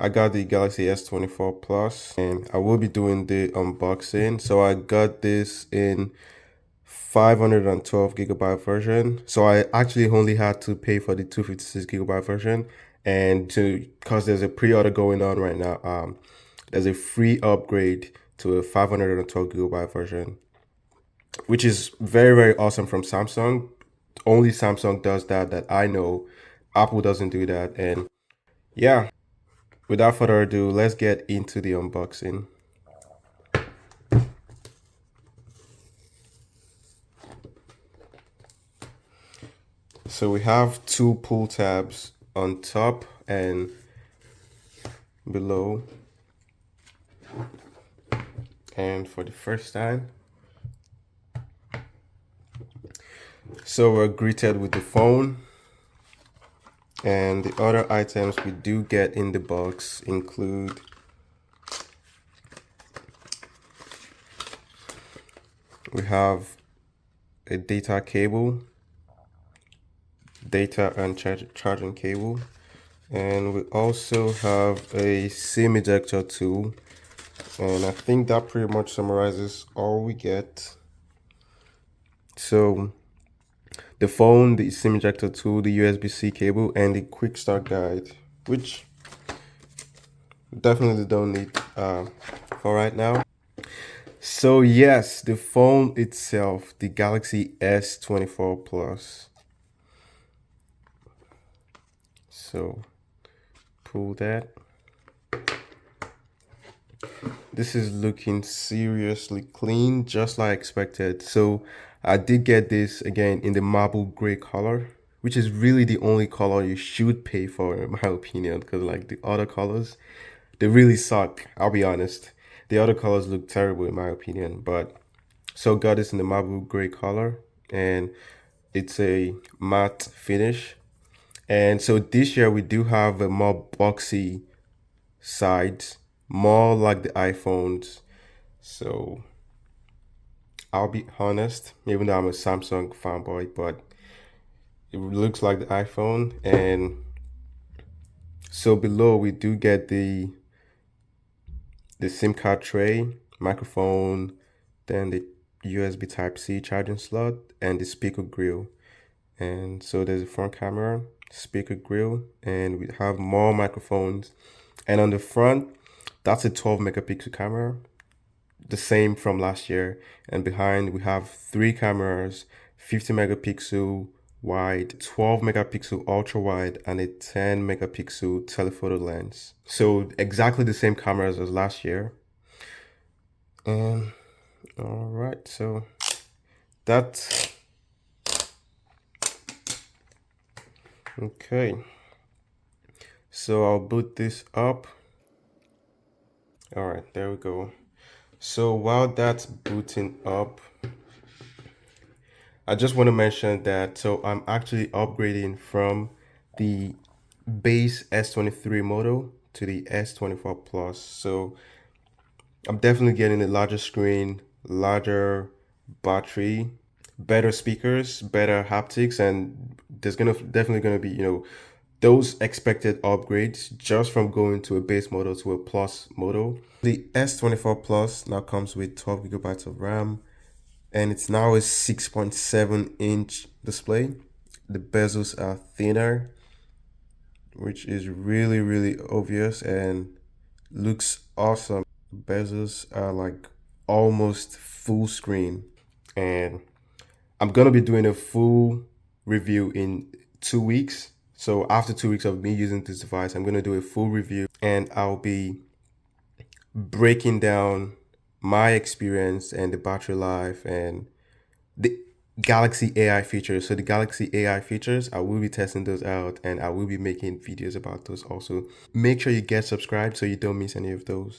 I got the Galaxy S24 Plus and I will be doing the unboxing. So I got this in 512 gigabyte version. So I actually only had to pay for the 256 gigabyte version, and to because there's a pre-order going on right now, there's a free upgrade to a 512 gigabyte version, which is very, very awesome from Samsung. Only Samsung does that I know. Apple doesn't do that. And yeah, without further ado, let's get into the unboxing. So we have two pull tabs on top and below. And for the first time, so we're greeted with the phone, and the other items we do get in the box include we have a data cable, data and charging cable, and we also have a SIM ejector tool, and I think that pretty much summarizes all we get. So the phone, the SIM ejector tool, the USB-C cable, and the quick start guide, which definitely don't need for right now. So yes, the phone itself, the Galaxy S24 Plus. So pull that. This is looking seriously clean, just like expected. So I did get this again in the marble gray color, which is really the only color you should pay for, in my opinion, because like the other colors, they really suck. I'll be honest. The other colors look terrible in my opinion, but so got this in the marble gray color, and it's a matte finish. And so this year we do have a more boxy side, more like the iPhones. So I'll be honest, even though I'm a Samsung fanboy, but it looks like the iPhone. And so below we do get the SIM card tray, microphone, then the USB Type-C charging slot, and the speaker grill. And so there's a front camera, speaker grill, and we have more microphones. And on the front, that's a 12 megapixel camera, the same from last year. And behind, we have three cameras, 50 megapixel wide, 12 megapixel ultra wide, and a 10 megapixel telephoto lens. So exactly the same cameras as last year. And all right, so that's okay. So I'll boot this up. All right, there we go. So while that's booting up, I just want to mention that so I'm actually upgrading from the base S23 model to the S24 Plus. So I'm definitely getting a larger screen, larger battery, better speakers, better haptics, and there's definitely gonna be, those expected upgrades just from going to a base model to a plus model. The S24 Plus now comes with 12 gigabytes of RAM, and it's now a 6.7-inch display. The bezels are thinner, which is really, really obvious and looks awesome. Bezels are like almost full screen, and I'm gonna be doing a full review in 2 weeks. So after 2 weeks of me using this device, I'm gonna do a full review, and I'll be breaking down my experience and the battery life and the Galaxy AI features. So the Galaxy AI features, I will be testing those out, and I will be making videos about those also. Make sure you get subscribed so you don't miss any of those.